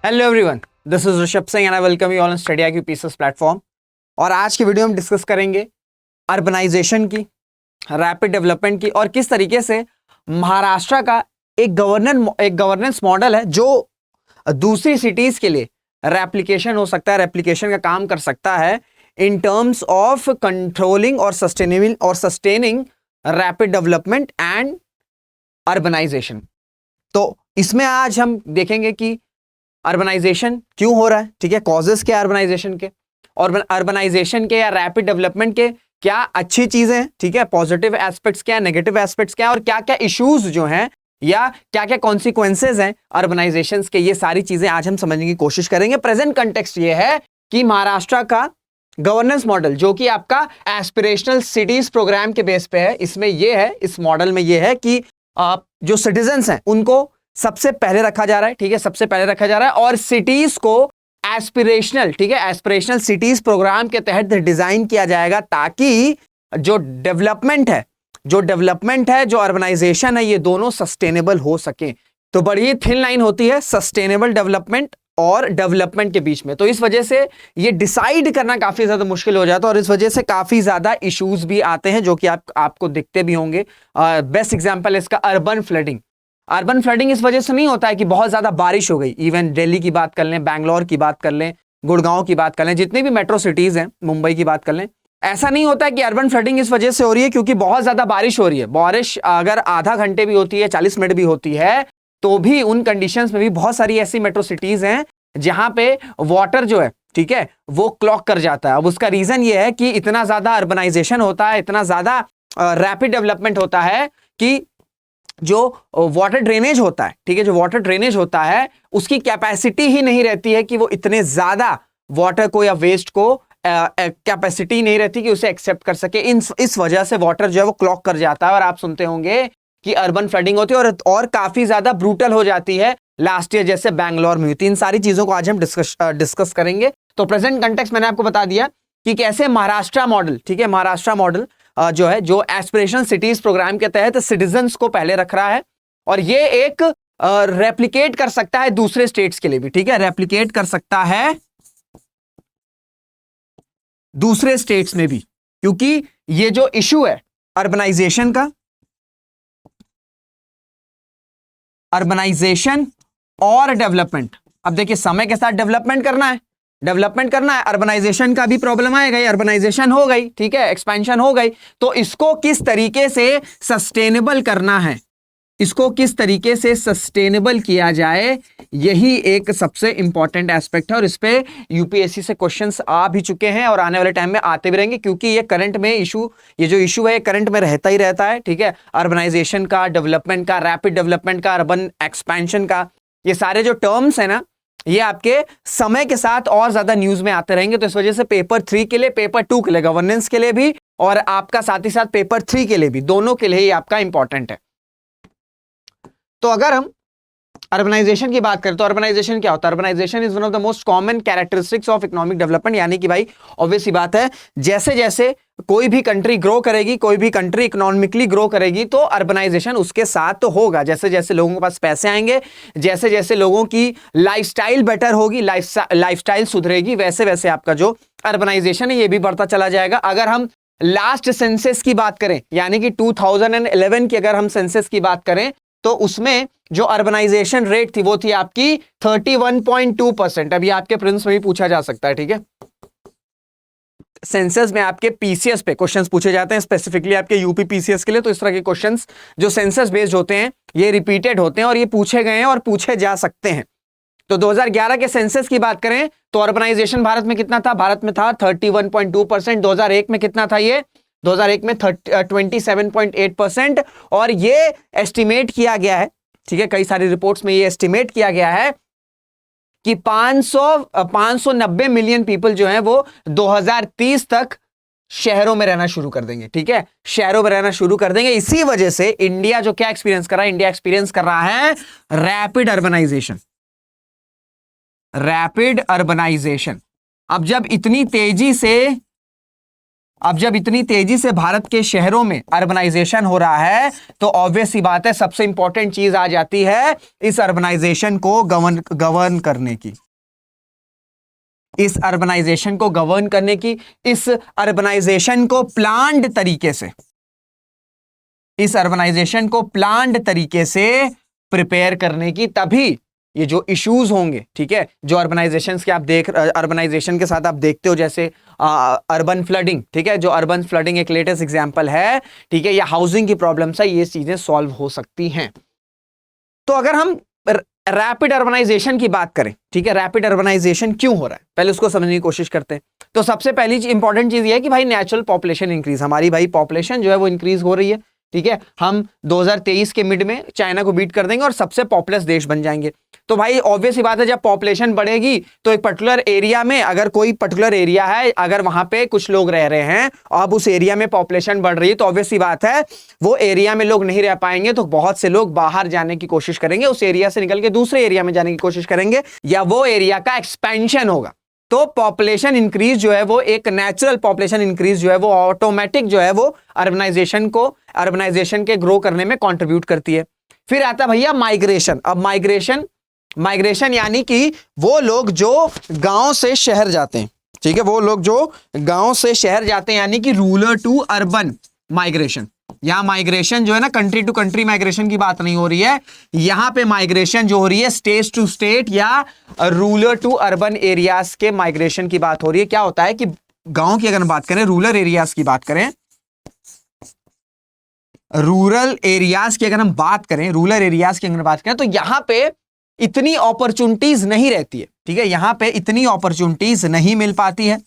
Hello everyone, this is Rishabh Singh and I welcome you all on study IQ pieces platform. और आज की video में discuss करेंगे urbanisation की, रैपिड डेवलपमेंट की और किस तरीके से महाराष्ट्र का एक गवर्नेंस मॉडल है जो दूसरी सिटीज के लिए रेप्लिकेशन हो सकता है, रेप्लिकेशन का काम कर सकता है इन टर्म्स ऑफ कंट्रोलिंग और sustaining rapid development and urbanization. तो इसमें आज हम देखेंगे कि अर्बनाइजेशन क्यों हो रहा है, ठीक है, कॉजेस क्या अर्बनाइजेशन के, और अर्बनाइजेशन के या रैपिड डेवलपमेंट के क्या अच्छी चीजें हैं, ठीक है, पॉजिटिव एस्पेक्ट्स क्या है, नेगेटिव एस्पेक्ट्स क्या है, और क्या क्या इश्यूज जो हैं या क्या क्या कॉन्सिक्वेंसेज हैं अर्बनाइजेशंस के, ये सारी चीजें आज हम समझने की कोशिश करेंगे। प्रेजेंट कंटेक्स्ट ये है कि महाराष्ट्र का गवर्नेंस मॉडल जो कि आपका एस्पिरेशनल सिटीज प्रोग्राम के बेस पे है, इसमें यह है, इस मॉडल में यह है कि जो सिटीजन्स हैं उनको सबसे पहले रखा जा रहा है, ठीक है, सबसे पहले रखा जा रहा है, और सिटीज को एस्पिरेशनल, ठीक है, एस्पिरेशनल सिटीज प्रोग्राम के तहत डिजाइन किया जाएगा ताकि जो डेवलपमेंट है, जो अर्बनाइजेशन है, ये दोनों सस्टेनेबल हो सके। तो बड़ी थिन लाइन होती है सस्टेनेबल डेवलपमेंट और डेवलपमेंट के बीच में, तो इस वजह से ये डिसाइड करना काफी ज्यादा मुश्किल हो जाता है और इस वजह से काफी ज्यादा इश्यूज भी आते हैं जो कि आपको दिखते भी होंगे। बेस्ट एग्जांपल है इसका अर्बन फ्लडिंग इस वजह से नहीं होता है कि बहुत ज्यादा बारिश हो गई। इवन दिल्ली की बात कर लें, बैंगलोर की बात कर लें, गुड़गांव की बात कर लें, जितनी भी मेट्रो सिटीज हैं, मुंबई की बात कर लें, ऐसा नहीं होता है कि अर्बन फ्लडिंग इस वजह से हो रही है क्योंकि बहुत ज्यादा बारिश हो रही है। बारिश अगर आधा घंटे भी होती है, 40 मिनट भी होती है, तो भी उन कंडीशंस में भी बहुत सारी ऐसी मेट्रो सिटीज हैं जहां पे वाटर जो है, ठीक है, वो क्लॉग कर जाता है। अब उसका रीजन ये है कि इतना ज्यादा अर्बनाइजेशन होता है, इतना ज्यादा रैपिड डेवलपमेंट होता है कि जो वाटर ड्रेनेज होता है, ठीक है, जो वाटर ड्रेनेज होता है उसकी कैपेसिटी ही नहीं रहती है कि वो इतने ज्यादा वाटर को या वेस्ट को कैपेसिटी नहीं रहती कि उसे एक्सेप्ट कर सके। इस वजह से वाटर जो है वो क्लॉग कर जाता है और आप सुनते होंगे कि अर्बन फ्लडिंग होती है और काफी ज्यादा ब्रूटल हो जाती है, लास्ट ईयर जैसे बैंगलोर में हुई थी। इन सारी चीजों को आज हम डिस्कस करेंगे। तो प्रेजेंट कंटेक्स्ट मैंने आपको बता दिया कि कैसे महाराष्ट्र मॉडल, ठीक है, महाराष्ट्र मॉडल जो है, जो एस्पिरेशनल सिटीज प्रोग्राम के तहत सिटीजन्स को पहले रख रहा है और ये एक रेप्लिकेट कर सकता है दूसरे स्टेट्स के लिए भी, ठीक है, रेप्लिकेट कर सकता है दूसरे स्टेट्स में भी, क्योंकि ये जो इशू है अर्बनाइजेशन का, अर्बनाइजेशन और डेवलपमेंट, अब देखिए समय के साथ डेवलपमेंट करना है, अर्बनाइजेशन का भी प्रॉब्लम आएगा, अर्बनाइजेशन हो गई, ठीक है, एक्सपेंशन हो गई, तो इसको किस तरीके से सस्टेनेबल करना है, इसको किस तरीके से सस्टेनेबल किया जाए, यही एक सबसे इंपॉर्टेंट एस्पेक्ट है और इस पे यूपीएससी से क्वेश्चंस आ भी चुके हैं और आने वाले टाइम में आते भी रहेंगे, क्योंकि ये करंट में ये जो इशू है करंट में रहता ही रहता है, ठीक है, अर्बनाइजेशन का, डेवलपमेंट का, रैपिड डेवलपमेंट का, अर्बन एक्सपेंशन का, ये सारे जो टर्म्स है ना, ये आपके समय के साथ और ज्यादा न्यूज में आते रहेंगे। तो इस वजह से पेपर 3 के लिए, पेपर 2 के लिए, गवर्नेंस के लिए भी और आपका साथ ही साथ पेपर 3 के लिए भी, दोनों के लिए ही आपका इंपॉर्टेंट है। तो अगर हम अर्बनाइजेशन की बात करें तो अर्बनाइजेशन क्या होता है? Urbanization is one of the most common characteristics of economic development, यानी कि भाई ऑब्वियस सी बात है, जैसे जैसे कोई भी कंट्री ग्रो करेगी, कोई भी कंट्री इकोनॉमिकली ग्रो करेगी, तो अर्बनाइजेशन उसके साथ तो होगा। जैसे जैसे लोगों के पास पैसे आएंगे, जैसे जैसे लोगों की लाइफस्टाइल बेटर होगी, लाइफस्टाइल सुधरेगी, वैसे वैसे आपका जो अर्बनाइजेशन है ये भी बढ़ता चला जाएगा। अगर हम लास्ट सेंसस की बात करें, यानी कि 2011 की अगर हम सेंसस की बात करें, तो उसमें जो अर्बनाइजेशन रेट थी वो थी आपकी 31.2%। अभी आपके प्रिलिम्स में भी पूछा जा सकता है, ठीक है, सेंसस में आपके पीसीएस पे क्वेश्चंस पूछे जाते हैं, स्पेसिफिकली आपके यूपी पीसीएस के लिए। तो इस तरह के क्वेश्चंस जो सेंसस बेस्ड होते हैं ये रिपीटेड होते हैं और ये पूछे गए हैं और पूछे जा सकते हैं। तो 2011 के सेंसस की बात करें तो अर्बनाइजेशन भारत में कितना था? भारत में था 31.2%। 2001 में कितना था? ये 2001 में 27.8%। और ये एस्टिमेट किया गया है, ठीक है, कई सारी रिपोर्ट्स में ये एस्टिमेट किया गया है कि 590 मिलियन पीपल जो हैं वो 2030 तक शहरों में रहना शुरू कर देंगे, ठीक है, शहरों में रहना शुरू कर देंगे। इसी वजह से इंडिया जो क्या एक्सपीरियंस कर रहा है? इंडिया एक्सपीरियंस कर रहा है रैपिड अर्बनाइजेशन, रैपिड अर्बनाइजेशन। अब जब इतनी तेजी से अब जब इतनी तेजी से भारत के शहरों में अर्बनाइजेशन हो रहा है तो ऑब्वियस सी बात है सबसे इंपॉर्टेंट चीज आ जाती है इस अर्बनाइजेशन को गवर्न करने की, इस अर्बनाइजेशन को गवर्न करने की, इस अर्बनाइजेशन को प्लान्ड तरीके से, इस अर्बनाइजेशन को प्लान्ड तरीके से प्रिपेयर करने की। तभी ये जो इश्यूज होंगे, ठीक है, जो अर्बनाइजेशंस के आप अर्बनाइजेशन के साथ आप देखते हो, जैसे अर्बन फ्लडिंग, ठीक है, जो अर्बन फ्लडिंग एक लेटेस्ट एग्जांपल है, ठीक है, या हाउसिंग की प्रॉब्लम्स है, ये चीजें सॉल्व हो सकती हैं। तो अगर हम रैपिड अर्बनाइजेशन की बात करें, ठीक है, रैपिड अर्बनाइजेशन क्यों हो रहा है पहले उसको समझने की कोशिश करते हैं। तो सबसे पहली इंपॉर्टेंट चीज ये है कि भाई नेचुरल पॉपुलेशन इंक्रीज, हमारी भाई पॉपुलेशन जो है वो इंक्रीज हो रही है, ठीक है, हम 2023 के मिड में चाइना को बीट कर देंगे और सबसे पॉपुलस देश बन जाएंगे। तो भाई ऑब्वियस ही बात है जब पॉपुलेशन बढ़ेगी तो एक पर्टिकुलर एरिया में, अगर कोई पर्टिकुलर एरिया है, अगर वहां पे कुछ लोग रह रहे हैं और अब उस एरिया में पॉपुलेशन बढ़ रही है तो ऑब्वियस ही बात है वो एरिया में लोग नहीं रह पाएंगे, तो बहुत से लोग बाहर जाने की कोशिश करेंगे, उस एरिया से निकल के दूसरे एरिया में जाने की कोशिश करेंगे, या वो एरिया का एक्सपेंशन होगा। तो पॉपुलेशन इंक्रीज जो है वो एक नेचुरल पॉपुलेशन इंक्रीज जो है वो ऑटोमेटिक जो है वो अर्बनाइजेशन के ग्रो करने में कंट्रीब्यूट करती है। फिर आता भैया माइग्रेशन। अब माइग्रेशन यानी कि वो लोग जो गांव से शहर जाते हैं, ठीक है, वो लोग जो गांव से शहर जाते हैं, यानी कि रूरल टू अर्बन माइग्रेशन। यहां माइग्रेशन जो है ना कंट्री टू कंट्री माइग्रेशन की बात नहीं हो रही है, यहां पे माइग्रेशन जो हो रही है स्टेट टू स्टेट या रूरल टू अर्बन एरियाज के माइग्रेशन की बात हो रही है। क्या होता है कि गांव की अगर बात करें, रूरल एरियाज की बात करें, रूरल एरियाज की अगर हम बात करें, रूरल एरियाज की अगर बात करें तो यहां पे इतनी अपॉर्चुनिटीज नहीं रहती है, ठीक है, यहां पे इतनी अपॉर्चुनिटीज नहीं मिल पाती है,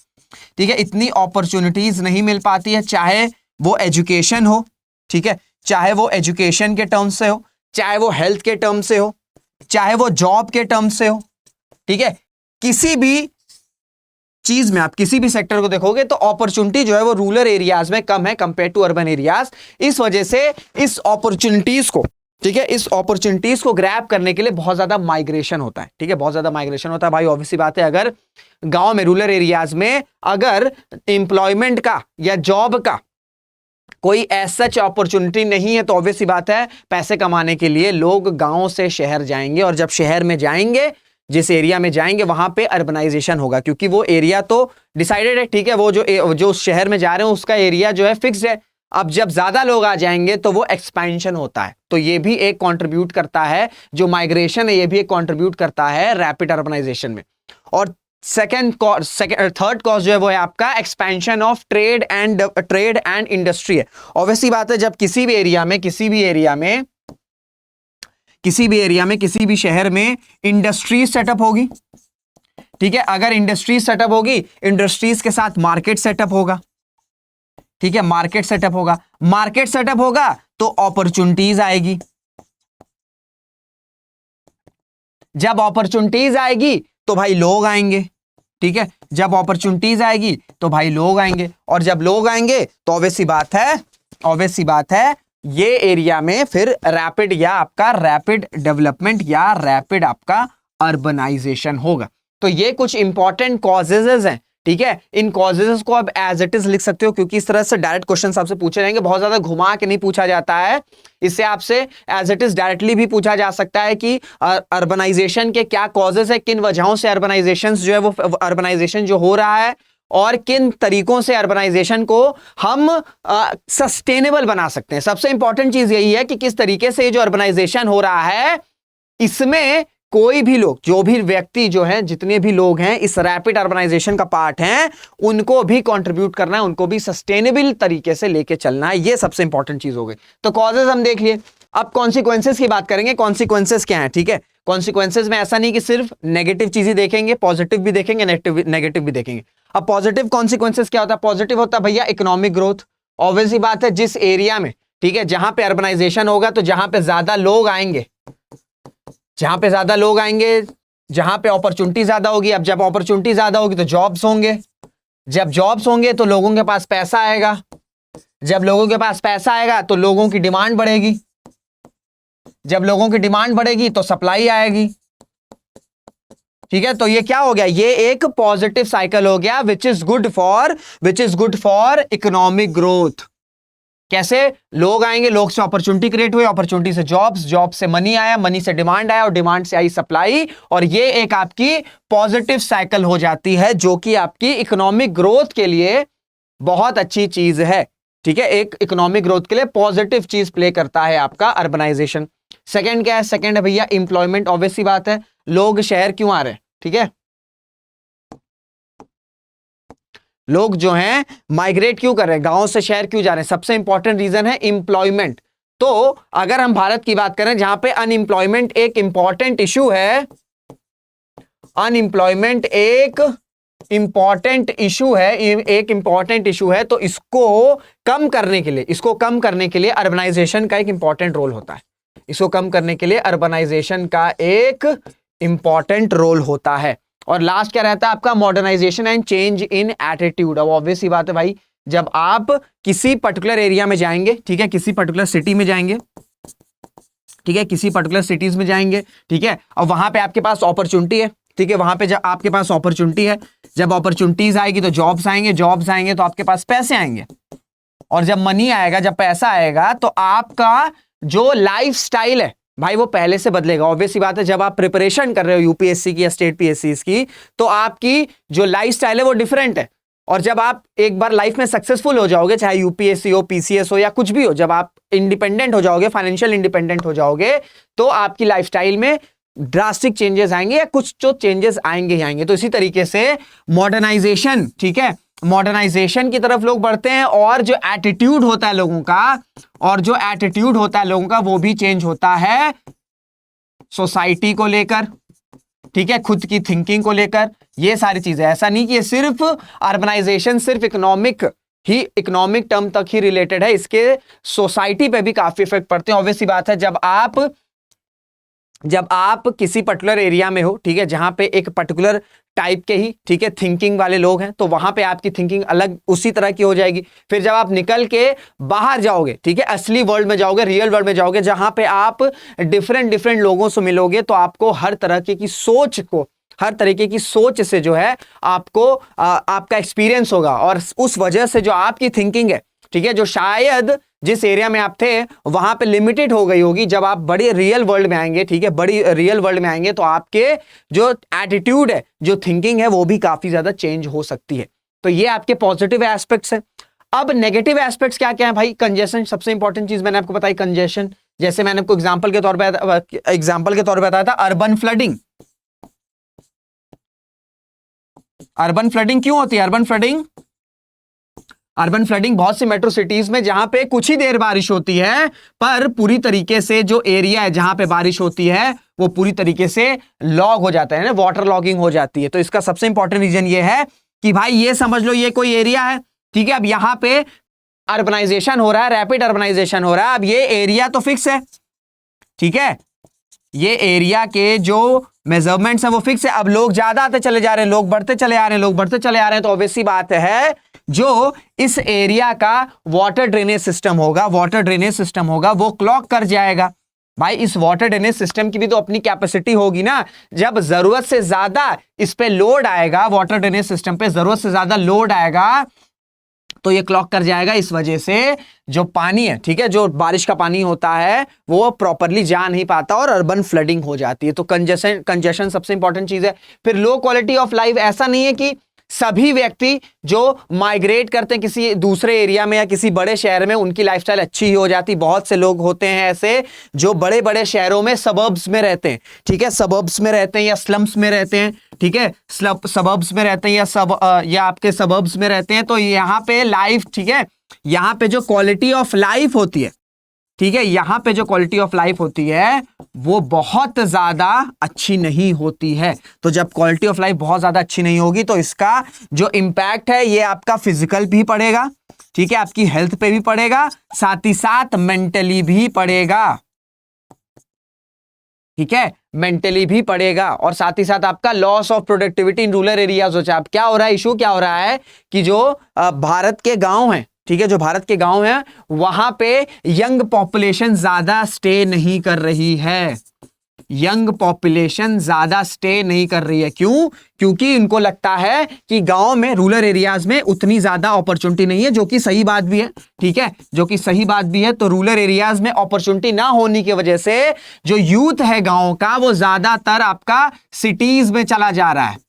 ठीक है, इतनी अपॉर्चुनिटीज नहीं मिल पाती है, चाहे वो एजुकेशन हो, ठीक है, चाहे वो एजुकेशन के टर्म से हो, चाहे वो हेल्थ के टर्म से हो, चाहे वो जॉब के टर्म से हो, ठीक है, किसी भी चीज में आप किसी भी सेक्टर को देखोगे तो अपॉर्चुनिटी जो है वो रूरल एरियाज में कम है कंपेयर टू अर्बन एरियाज। इस वजह से इस अपॉर्चुनिटीज को, ठीक है, इस अपॉर्चुनिटीज को ग्रैब करने के लिए बहुत ज्यादा माइग्रेशन होता है, ठीक है, बहुत ज्यादा माइग्रेशन होता है। भाई ऑब्वियसली बात है अगर गांव में रूरल एरियाज में अगर एम्प्लॉयमेंट का या जॉब का कोई ऐसा अपॉर्चुनिटी नहीं है तो ऑब्वियसली बात है पैसे कमाने के लिए लोग गांव से शहर जाएंगे, और जब शहर में जाएंगे, जिस एरिया में जाएंगे वहां पे अर्बनाइजेशन होगा, क्योंकि वो एरिया तो डिसाइडेड है, ठीक है, वो जो उस शहर में जा रहे हैं उसका एरिया जो है फिक्स्ड है। अब जब ज्यादा लोग आ जाएंगे तो वो एक्सपेंशन होता है, तो ये भी एक कंट्रीब्यूट करता है, जो माइग्रेशन है ये भी एक कंट्रीब्यूट करता है रैपिड अर्बनाइजेशन में। और थर्ड कॉज जो है वो है आपका expansion of trade and industry है। ऑब्वियसली बात है जब किसी भी एरिया में किसी भी शहर में इंडस्ट्रीज सेटअप होगी, ठीक है, अगर इंडस्ट्रीज सेटअप होगी, इंडस्ट्रीज के साथ मार्केट सेटअप होगा, ठीक है, मार्केट सेटअप होगा तो अपॉर्चुनिटीज आएगी, जब अपॉर्चुनिटीज आएगी तो भाई लोग आएंगे, ठीक है, जब अपॉर्चुनिटीज आएगी तो भाई लोग आएंगे, और जब लोग आएंगे तो ऑब्वियस सी बात है ये एरिया में फिर रैपिड डेवलपमेंट या रैपिड आपका अर्बनाइजेशन होगा। तो ये कुछ इंपॉर्टेंट कॉजेजेस हैं, ठीक है, इन कॉजेजेस को अब एज इट इज लिख सकते हो, क्योंकि इस तरह से डायरेक्ट क्वेश्चन आपसे पूछे जाएंगे, बहुत ज्यादा घुमा के नहीं पूछा जाता है, इससे आपसे एज इट इज डायरेक्टली भी पूछा जा सकता है कि अर्बनाइजेशन के क्या कॉजेज है, किन वजहों से अर्बनाइजेशन जो है वो अर्बनाइजेशन जो हो रहा है, और किन तरीकों से अर्बनाइजेशन को हम सस्टेनेबल बना सकते हैं। सबसे इंपॉर्टेंट चीज यही है कि किस तरीके से जो अर्बनाइजेशन हो रहा है इसमें कोई भी लोग, जो भी व्यक्ति जो हैं, जितने भी लोग हैं इस रैपिड अर्बनाइजेशन का पार्ट हैं, उनको भी कंट्रीब्यूट करना है, उनको भी सस्टेनेबल तरीके से लेके चलना है, ये सबसे इंपॉर्टेंट चीज हो गई। तो कॉजेज हम देख लिए, अब कॉन्सिक्वेंसेस की बात करेंगे। कॉन्सिक्वेंसेस क्या है, ठीक है, कॉन्सिक्वेंसेस में ऐसा नहीं कि सिर्फ नेगेटिव चीजें देखेंगे, पॉजिटिव भी देखेंगे, नेगेटिव भी देखेंगे। अब पॉजिटिव कॉन्सिक्वेंसेस क्या होता है? पॉजिटिव होता है भैया इकोनॉमिक ग्रोथ। ऑब्वियसली बात है जिस एरिया में, ठीक है, जहां पे अर्बनाइजेशन होगा तो जहां पे ज्यादा लोग आएंगे, जहां पे ज्यादा लोग आएंगे, जहां पे अपॉर्चुनिटी ज्यादा होगी। अब जब अपॉर्चुनिटी ज्यादा होगी तो जॉब्स होंगे, जब जॉब्स होंगे तो लोगों के पास पैसा आएगा, जब लोगों के पास पैसा आएगा तो लोगों की डिमांड बढ़ेगी, जब लोगों की डिमांड बढ़ेगी तो सप्लाई आएगी, ठीक है, तो ये क्या हो गया, ये एक पॉजिटिव साइकिल हो गया which is good for economic growth. कैसे, लोग आएंगे, लोग से अपॉर्चुनिटी क्रिएट हुई, अपॉर्चुनिटी से जॉब्स, जॉब से मनी आया, मनी से डिमांड आया और डिमांड से आई सप्लाई, और ये एक आपकी पॉजिटिव साइकिल हो जाती है जो कि आपकी इकोनॉमिक ग्रोथ के लिए बहुत अच्छी चीज है। ठीक है, एक इकोनॉमिक ग्रोथ के लिए पॉजिटिव चीज प्ले करता है आपका अर्बनाइजेशन। सेकंड क्या है, सेकंड है भैया इंप्लॉयमेंट। ऑब्वियस सी बात है, लोग शहर क्यों आ रहे हैं, ठीक है, लोग जो हैं माइग्रेट क्यों कर रहे हैं, गांव से शहर क्यों जा रहे हैं, सबसे इंपॉर्टेंट रीजन है इंप्लॉयमेंट। तो अगर हम भारत की बात करें जहां पे अनएम्प्लॉयमेंट एक इंपॉर्टेंट इशू है, अनएम्प्लॉयमेंट एक इंपॉर्टेंट इशू है, तो इसको कम करने के लिए अर्बनाइजेशन का एक इंपॉर्टेंट रोल होता है। इसको कम करने के लिए अर्बनाइजेशन का एक इंपॉर्टेंट रोल होता है। और लास्ट क्या रहता है आपका, modernization and change in attitude. अब ऑब्वियस सी बात है भाई, जब आप किसी पर्टिकुलर एरिया में जाएंगे, ठीक है, किसी पर्टिकुलर सिटी में जाएंगे, ठीक है, किसी पर्टिकुलर सिटीज में जाएंगे, ठीक है, और वहां पे आपके पास अपॉर्चुनिटी है, ठीक है, वहां पे जब आपके पास अपॉर्चुनिटी है, जब अपॉर्चुनिटीज आएगी तो जॉब्स आएंगे तो आपके पास पैसे आएंगे, और जब मनी आएगा, जब पैसा आएगा तो आपका जो लाइफ स्टाइल है भाई वो पहले से बदलेगा। ऑब्वियस सी बात है, जब आप प्रिपरेशन कर रहे हो यूपीएससी की या स्टेट पीएससी की, तो आपकी जो लाइफ स्टाइल है वो डिफरेंट है। और जब आप एक बार लाइफ में सक्सेसफुल हो जाओगे, चाहे यूपीएससी हो, पीसीएस हो या कुछ भी हो, जब आप इंडिपेंडेंट हो जाओगे, फाइनेंशियल इंडिपेंडेंट हो जाओगे, तो आपकी लाइफ स्टाइल में ड्रास्टिक चेंजेस आएंगे या कुछ जो चेंजेस आएंगे ही आएंगे। तो इसी तरीके से मॉडर्नाइजेशन, ठीक है, मॉडर्नाइजेशन की तरफ लोग बढ़ते हैं, और जो एटीट्यूड होता है लोगों का, वो भी चेंज होता है सोसाइटी को लेकर, ठीक है, खुद की थिंकिंग को लेकर, ये सारी चीजें। ऐसा नहीं कि ये सिर्फ अर्बनाइजेशन सिर्फ इकोनॉमिक टर्म तक ही रिलेटेड है, इसके सोसाइटी पे भी काफी इफेक्ट पड़ते हैं। ऑब्वियस सी बात है, जब आप किसी पर्टिकुलर एरिया में हो, ठीक है, जहां पे एक पर्टिकुलर टाइप के ही, ठीक है, थिंकिंग वाले लोग हैं, तो वहां पे आपकी थिंकिंग अलग उसी तरह की हो जाएगी। फिर जब आप निकल के बाहर जाओगे, ठीक है, असली वर्ल्ड में जाओगे, रियल वर्ल्ड में जाओगे, जहां पे आप डिफरेंट लोगों से मिलोगे, तो आपको हर तरीके की सोच से जो है आपको आपका एक्सपीरियंस होगा, और उस वजह से जो आपकी थिंकिंग है, ठीक है, जो शायद जिस एरिया में आप थे वहां पे लिमिटेड हो गई होगी, जब आप बड़ी रियल वर्ल्ड में आएंगे, ठीक है, बड़ी रियल वर्ल्ड में आएंगे, तो आपके जो एटीट्यूड है, जो थिंकिंग है, वो भी काफी ज्यादा चेंज हो सकती है। तो ये आपके पॉजिटिव एस्पेक्ट्स हैं। अब नेगेटिव एस्पेक्ट्स क्या क्या है भाई, कंजेशन सबसे इंपॉर्टेंट चीज मैंने आपको बताई, कंजेशन। जैसे मैंने आपको एग्जाम्पल के तौर पर बताया था अर्बन फ्लडिंग। अर्बन फ्लडिंग क्यों होती है, अर्बन फ्लडिंग बहुत सी मेट्रो सिटीज में, जहां पे कुछ ही देर बारिश होती है, पर पूरी तरीके से जो एरिया है जहां पे बारिश होती है वो पूरी तरीके से लॉग हो जाता है ना, वाटर लॉगिंग हो जाती है। तो इसका सबसे इंपॉर्टेंट रीजन ये है कि भाई ये समझ लो ये कोई एरिया है, ठीक है, अब यहां पे अर्बनाइजेशन हो रहा है, रैपिड अर्बनाइजेशन हो रहा है। अब ये एरिया तो फिक्स है, ठीक है, ये एरिया के जो मेजरमेंट्स हैं वो फिक्स है। अब लोग ज्यादा आते चले जा रहे हैं, लोग बढ़ते चले आ रहे हैं, तो ऑब्वियस सी बात है जो इस एरिया का वाटर ड्रेनेज सिस्टम होगा वो क्लॉग कर जाएगा। भाई इस वाटर ड्रेनेज सिस्टम की भी तो अपनी कैपेसिटी होगी ना, जब जरूरत से ज्यादा इस पे लोड आएगा, वाटर ड्रेनेज सिस्टम पे जरूरत से ज्यादा लोड आएगा, तो ये क्लॉग कर जाएगा। इस वजह से जो पानी है, ठीक है, जो बारिश का पानी होता है वो प्रॉपरली जा नहीं पाता और अर्बन फ्लडिंग हो जाती है। तो कंजेशन सबसे इंपॉर्टेंट चीज है। फिर लो क्वालिटी ऑफ लाइफ, ऐसा नहीं है कि सभी व्यक्ति जो माइग्रेट करते हैं किसी दूसरे एरिया में या किसी बड़े शहर में उनकी लाइफस्टाइल अच्छी ही हो जाती। बहुत से लोग होते हैं ऐसे जो बड़े बड़े शहरों में सबर्ब्स में रहते हैं, ठीक है, सबर्ब्स में रहते हैं या स्लम्स में रहते हैं, ठीक है, सबर्ब्स में रहते हैं या आपके सबर्ब्स में रहते हैं। तो यहाँ पे लाइफ, ठीक है, यहाँ पे जो क्वालिटी ऑफ लाइफ होती है, ठीक है, यहां पे जो क्वालिटी ऑफ लाइफ होती है वो बहुत ज्यादा अच्छी नहीं होती है। तो जब क्वालिटी ऑफ लाइफ बहुत ज्यादा अच्छी नहीं होगी तो इसका जो इंपैक्ट है ये आपका फिजिकल भी पड़ेगा, ठीक है, आपकी हेल्थ पे भी पड़ेगा, साथ ही साथ मेंटली भी पड़ेगा, ठीक है, मेंटली भी पड़ेगा। और साथ ही साथ आपका loss of productivity in rural areas हो जाए। अब क्या हो रहा है, इशू क्या हो रहा है कि जो भारत के गांव हैं, ठीक है, जो भारत के गांव हैं वहां पे यंग पॉपुलेशन ज्यादा स्टे नहीं कर रही है, यंग पॉपुलेशन ज्यादा स्टे नहीं कर रही है। क्यों? क्योंकि उनको लगता है कि गांव में, रूरल एरियाज में उतनी ज्यादा अपॉर्चुनिटी नहीं है, जो कि सही बात भी है। ठीक है, जो कि सही बात भी है। तो रूरल एरियाज में अपॉर्चुनिटी ना होने की वजह से जो यूथ है गांव का, वो ज्यादातर आपका सिटीज में चला जा रहा है।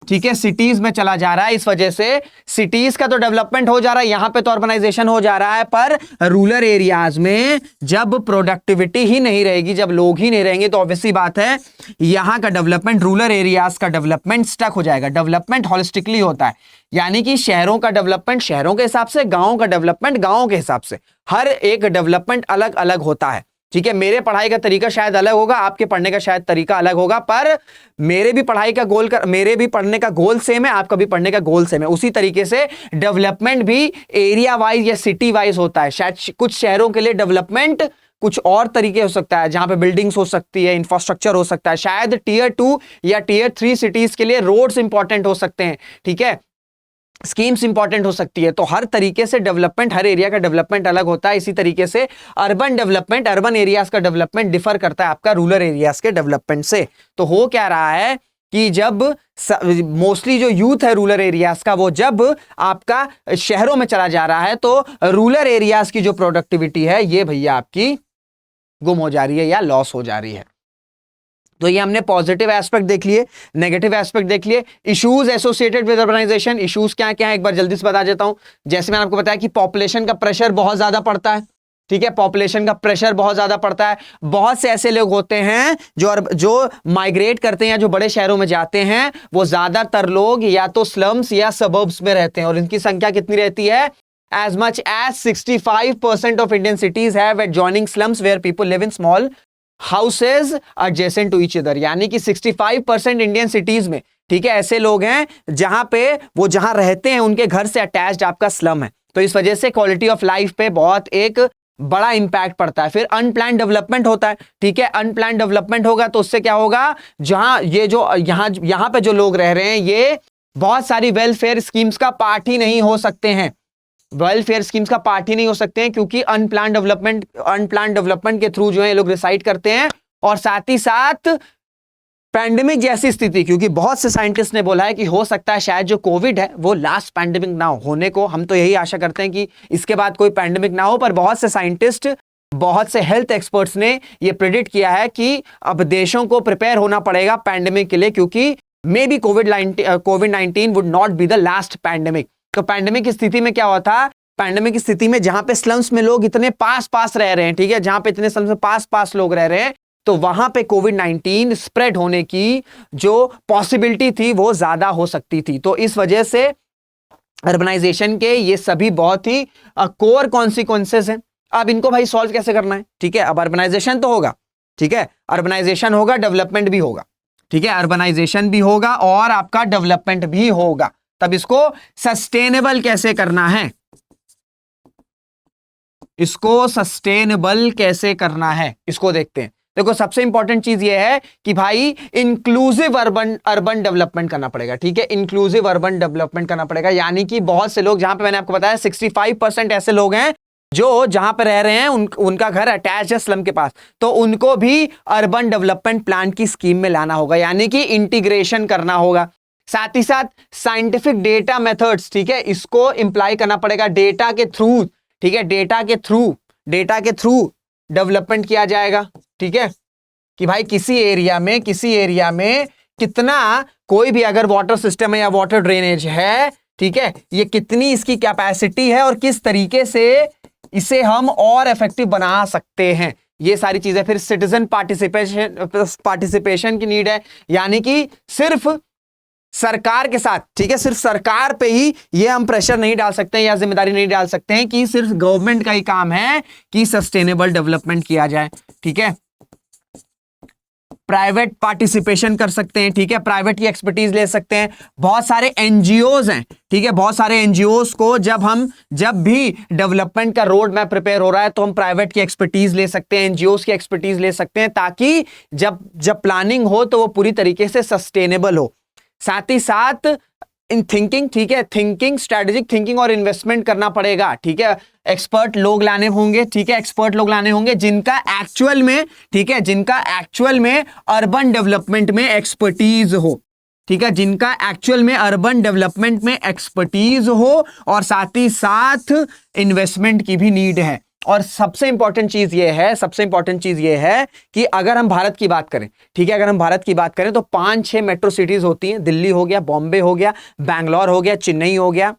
ठीक है, सिटीज में चला जा रहा है। इस वजह से सिटीज का तो डेवलपमेंट हो जा रहा है, यहां पे तो अर्बनाइजेशन हो जा रहा है, पर रूरल एरियाज में जब प्रोडक्टिविटी ही नहीं रहेगी, जब लोग ही नहीं रहेंगे, तो ऑब्वियसली बात है यहां का डेवलपमेंट, रूरल एरियाज का डेवलपमेंट स्टक हो जाएगा। डेवलपमेंट होलिस्टिकली होता है, यानी कि शहरों का डेवलपमेंट शहरों के हिसाब से, गांव का डेवलपमेंट गांव के हिसाब से। हर एक डेवलपमेंट अलग अलग होता है। ठीक है, मेरे पढ़ाई का तरीका शायद अलग होगा, आपके पढ़ने का शायद तरीका अलग होगा, पर मेरे भी पढ़ने का गोल सेम है, आपका भी पढ़ने का गोल सेम है। उसी तरीके से डेवलपमेंट भी एरिया वाइज या सिटी वाइज होता है। शायद कुछ शहरों के लिए डेवलपमेंट कुछ और तरीके हो सकता है, जहां पे बिल्डिंग्स हो सकती है, इंफ्रास्ट्रक्चर हो सकता है। शायद टियर 2 या टियर 3 सिटीज के लिए रोड्स इंपॉर्टेंट हो सकते हैं। ठीक है, स्कीम्स इंपॉर्टेंट हो सकती है। तो हर तरीके से डेवलपमेंट, हर एरिया का डेवलपमेंट अलग होता है। इसी तरीके से अर्बन डेवलपमेंट, अर्बन एरियाज का डेवलपमेंट डिफर करता है आपका रूरल एरियाज के डेवलपमेंट से। तो हो क्या रहा है कि जब मोस्टली जो यूथ है रूरल एरियाज का, वो जब आपका शहरों में चला जा रहा है, तो रूरल एरियाज की जो प्रोडक्टिविटी है, ये भैया आपकी गुम हो जा रही है या लॉस हो जा रही है। तो ये हमने पॉजिटिव एस्पेक्ट देख लिए, नेगेटिव एस्पेक्ट देख लिए। Issues associated with urbanization, issues क्या क्या है एक बार जल्दी से बता देता हूं। जैसे मैंने आपको बताया कि पॉपुलेशन का प्रेशर बहुत ज्यादा पड़ता है। ठीक है, पॉपुलेशन का प्रेशर बहुत ज्यादा पड़ता है। बहुत से ऐसे लोग होते हैं जो माइग्रेट करते हैं या जो बड़े शहरों में जाते हैं, वो ज्यादातर लोग या तो स्लम्स या सबर्ब्स में रहते हैं, और इनकी संख्या कितनी रहती है? As much as 65% of Indian cities have adjoining slums where people live in small houses adjacent to each other। यानी कि 65% इंडियन सिटीज में, ठीक है, ऐसे लोग हैं जहां पे वो जहां रहते हैं उनके घर से अटैच्ड आपका स्लम है। तो इस वजह से क्वालिटी ऑफ लाइफ पे बहुत एक बड़ा इंपैक्ट पड़ता है। फिर अनप्लान डेवलपमेंट होता है। ठीक है, अनप्लान डेवलपमेंट होगा तो उससे क्या होगा, जहां ये जो यहां पे जो लोग रह रहे हैं, ये बहुत सारी वेलफेयर स्कीम्स का पार्ट ही नहीं हो सकते हैं। वेलफेयर स्कीम्स का पार्ट ही नहीं हो सकते हैं, क्योंकि अनप्लान डेवलपमेंट के थ्रू जो है ये लोग रिसाइड करते हैं। और साथ ही साथ पैंडेमिक जैसी स्थिति, क्योंकि बहुत से साइंटिस्ट ने बोला है कि हो सकता है शायद जो कोविड है वो लास्ट पैंडेमिक ना होने को, हम तो यही आशा करते हैं कि इसके बाद कोई पैंडेमिक ना हो, पर बहुत से साइंटिस्ट, बहुत से हेल्थ एक्सपर्ट्स ने ये प्रेडिक्ट किया है कि अब देशों को प्रिपेयर होना पड़ेगा पैंडेमिक के लिए, क्योंकि may be covid would not be the last pandemic. तो पैंडेमिक की स्थिति में क्या हुआ था? पैंडेमिक की स्थिति में जहां पे स्लम्स में लोग इतने पास रह रहे हैं, ठीक है, जहां पे इतने स्लम्स में पास लोग रह रहे हैं, तो वहां पे कोविड-19 स्प्रेड होने की जो पॉसिबिलिटी थी वो ज्यादा हो सकती थी। तो इस वजह से अर्बनाइजेशन के ये सभी बहुत ही कोर कॉन्सिक्वेंसेस हैं। अब इनको भाई सॉल्व कैसे करना है? ठीक है, अब अर्बनाइजेशन तो होगा, ठीक है, अर्बनाइजेशन होगा, डेवलपमेंट भी होगा। ठीक है, अर्बनाइजेशन भी होगा और आपका डेवलपमेंट भी होगा। तब इसको सस्टेनेबल कैसे करना है? इसको सस्टेनेबल कैसे करना है, इसको देखते हैं। देखो, सबसे इंपॉर्टेंट चीज ये है कि भाई इंक्लूसिव अर्बन डेवलपमेंट करना पड़ेगा। ठीक है, इंक्लूसिव अर्बन डेवलपमेंट करना पड़ेगा, यानी कि बहुत से लोग, जहां पे मैंने आपको बताया 65% ऐसे लोग हैं जो जहां पे रह रहे हैं उनका घर अटैच है स्लम के पास, तो उनको भी अर्बन डेवलपमेंट प्लान की स्कीम में लाना होगा, यानी कि इंटीग्रेशन करना होगा। साथ ही साथ साइंटिफिक डेटा मेथड्स, ठीक है, इसको इंप्लाई करना पड़ेगा डेटा के थ्रू। ठीक है, डेटा के थ्रू डेवलपमेंट किया जाएगा। ठीक है, कि भाई किसी एरिया में कितना, कोई भी अगर वाटर सिस्टम है या वाटर ड्रेनेज है, ठीक है, ये कितनी इसकी कैपेसिटी है और किस तरीके से इसे हम और इफेक्टिव बना सकते हैं, ये सारी चीजें। फिर सिटीजन पार्टिसिपेशन की नीड है, यानी कि सिर्फ सरकार के साथ, ठीक है, सिर्फ सरकार पे ही ये हम प्रेशर नहीं डाल सकते हैं या जिम्मेदारी नहीं डाल सकते हैं कि सिर्फ गवर्नमेंट का ही काम है कि सस्टेनेबल डेवलपमेंट किया जाए। ठीक है, प्राइवेट पार्टिसिपेशन कर सकते हैं, ठीक है, प्राइवेट की एक्सपर्टीज ले सकते हैं। बहुत सारे एनजीओज हैं, ठीक है, बहुत सारे एनजीओज को जब भी डेवलपमेंट का रोड मैप प्रिपेयर हो रहा है तो हम प्राइवेट की एक्सपर्टीज ले सकते हैं, एनजीओज की एक्सपर्टीज ले सकते हैं, ताकि जब प्लानिंग हो तो वो पूरी तरीके से सस्टेनेबल हो। साथ ही साथ इन थिंकिंग, ठीक है, थिंकिंग, स्ट्रेटेजिक थिंकिंग और इन्वेस्टमेंट करना पड़ेगा, ठीक है। एक्सपर्ट लोग लाने होंगे, ठीक है, एक्सपर्ट लोग लाने होंगे जिनका एक्चुअल में, ठीक है, जिनका एक्चुअल में अर्बन डेवलपमेंट में एक्सपर्टीज हो, ठीक है, जिनका एक्चुअल में अर्बन डेवलपमेंट में एक्सपर्टीज हो और साथ ही साथ इन्वेस्टमेंट की भी नीड है। और सबसे इंपॉर्टेंट चीज ये है, सबसे इंपॉर्टेंट चीज ये है कि अगर हम भारत की बात करें, ठीक है, अगर हम भारत की बात करें तो 5-6 मेट्रो सिटीज होती हैं। दिल्ली हो गया, बॉम्बे हो गया, बैंगलोर हो गया, चेन्नई हो गया,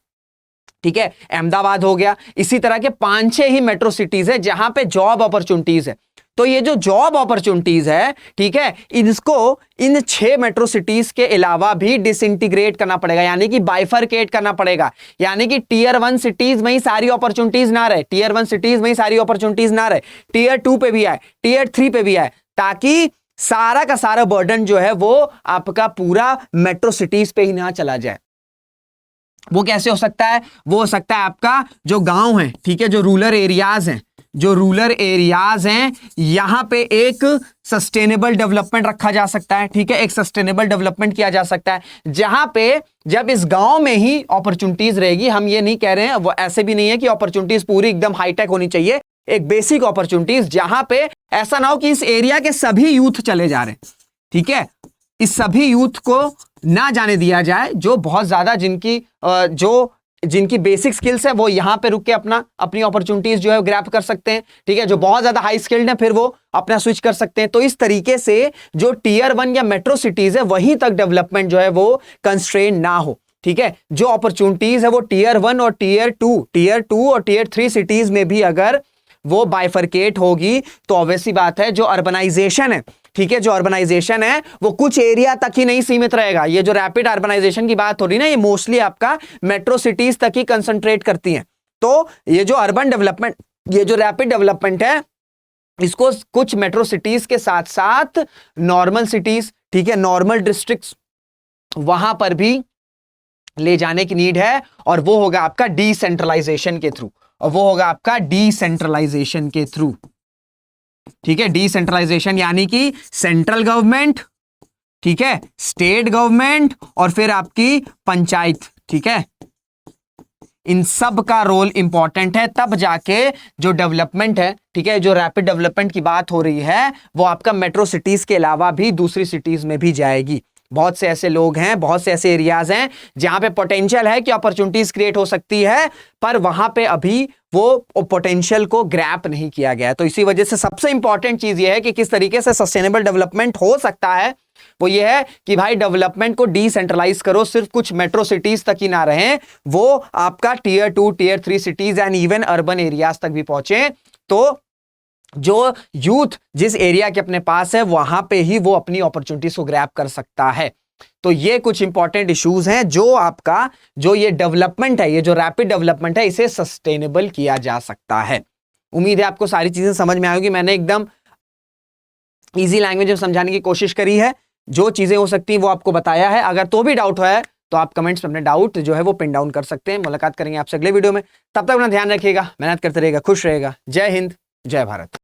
ठीक है, अहमदाबाद हो गया। इसी तरह के 5-6 ही मेट्रो सिटीज है जहां पे जॉब अपॉर्चुनिटीज है। तो ये जो जॉब अपॉर्चुनिटीज है, ठीक है, इसको इन 6 मेट्रो सिटीज के अलावा भी डिसइंटीग्रेट करना पड़ेगा, यानी कि बाइफरकेट करना पड़ेगा। यानी कि टीयर 1 सिटीज में ही सारी अपॉर्चुनिटीज ना रहे, टीयर 1 सिटीज में ही सारी अपॉर्चुनिटीज ना रहे, टीयर 2 पे भी आए, टीयर 3 पे भी आए, ताकि सारा का सारा बर्डन जो है वो आपका पूरा मेट्रो सिटीज पे ही ना चला जाए। वो कैसे हो सकता है? वो हो सकता है आपका जो गांव है, ठीक है, जो रूरल एरियाज हैं, जो रूरल एरियाज हैं, यहां पे एक सस्टेनेबल डेवलपमेंट रखा जा सकता है, ठीक है, एक सस्टेनेबल डेवलपमेंट किया जा सकता है, जहां पे जब इस गांव में ही अपॉर्चुनिटीज रहेगी। हम ये नहीं कह रहे हैं, वो ऐसे भी नहीं है कि अपॉर्चुनिटीज पूरी एकदम हाईटेक होनी चाहिए, एक बेसिक अपॉर्चुनिटीज जहां पे ऐसा ना हो कि इस एरिया के सभी यूथ चले जा रहे हैं, ठीक है, इस सभी यूथ को ना जाने दिया जाए, जो बहुत ज्यादा जिनकी बेसिक स्किल्स है वो यहां पे रुक के अपनी अपॉर्चुनिटीज जो है ग्रैब कर सकते हैं, ठीक है, जो बहुत ज्यादा हाई स्किल्ड है फिर वो अपना स्विच कर सकते हैं। तो इस तरीके से जो टीयर 1 या मेट्रो सिटीज है वहीं तक डेवलपमेंट जो है वो कंस्ट्रेन ना हो, ठीक है। जो अपॉर्चुनिटीज है वो टीयर 1 और टीयर 2 और टीयर 3 सिटीज में भी अगर वो बाइफरकेट होगी तो ऑब्वियसली बात है जो अर्बनाइजेशन है, ठीक है, जो अर्बनाइजेशन है वो कुछ एरिया तक ही नहीं सीमित रहेगा। ये जो रैपिड अर्बनाइजेशन की बात हो रही है ना, ये मोस्टली आपका मेट्रो सिटीज तक ही कंसंट्रेट करती हैं। तो ये जो अर्बन डेवलपमेंट, ये जो रैपिड डेवलपमेंट है, इसको कुछ मेट्रो सिटीज के साथ साथ नॉर्मल सिटीज, ठीक है, नॉर्मल डिस्ट्रिक्ट्स, वहां पर भी ले जाने की नीड है। और वो होगा आपका डिसेंट्रलाइजेशन के थ्रू, और वो होगा आपका डिसेंट्रलाइजेशन के थ्रू, ठीक है, डिसेंट्रलाइजेशन यानी कि सेंट्रल गवर्नमेंट, ठीक है, स्टेट गवर्नमेंट और फिर आपकी पंचायत, ठीक है, इन सब का रोल इंपॉर्टेंट है। तब जाके जो डेवलपमेंट है, ठीक है, जो रैपिड डेवलपमेंट की बात हो रही है वो आपका मेट्रो सिटीज के अलावा भी दूसरी सिटीज में भी जाएगी। बहुत से ऐसे लोग हैं, बहुत से ऐसे एरियाज हैं जहां पे पोटेंशियल है कि अपॉर्चुनिटीज क्रिएट हो सकती है, पर वहां पे अभी वो पोटेंशियल को ग्रैप नहीं किया गया है। तो इसी वजह से सबसे इंपॉर्टेंट चीज ये है कि किस तरीके से सस्टेनेबल डेवलपमेंट हो सकता है, वो ये है कि भाई डेवलपमेंट को डिसेंट्रलाइज करो, सिर्फ कुछ मेट्रो सिटीज तक ही ना रहे, वो आपका tier 2 tier 3 cities and even urban areas तक भी पहुंचे। तो जो यूथ जिस एरिया के अपने पास है वहां पे ही वो अपनी अपॉर्चुनिटीज को ग्रैब कर सकता है। तो ये कुछ इंपॉर्टेंट इश्यूज हैं जो आपका जो ये डेवलपमेंट है, ये जो रैपिड डेवलपमेंट है, इसे सस्टेनेबल किया जा सकता है। उम्मीद है आपको सारी चीजें समझ में आएगी। मैंने एकदम इजी लैंग्वेज में समझाने की कोशिश करी है, जो चीजें हो सकती हैं वो आपको बताया है। अगर तो भी डाउट है तो आप कमेंट्स में अपने डाउट जो है वो पिन डाउन कर सकते हैं। मुलाकात करेंगे आपसे अगले वीडियो में, तब तक अपना ध्यान रखिएगा, मेहनत करते रहिएगा, खुश रहेगा। जय हिंद, जय भारत।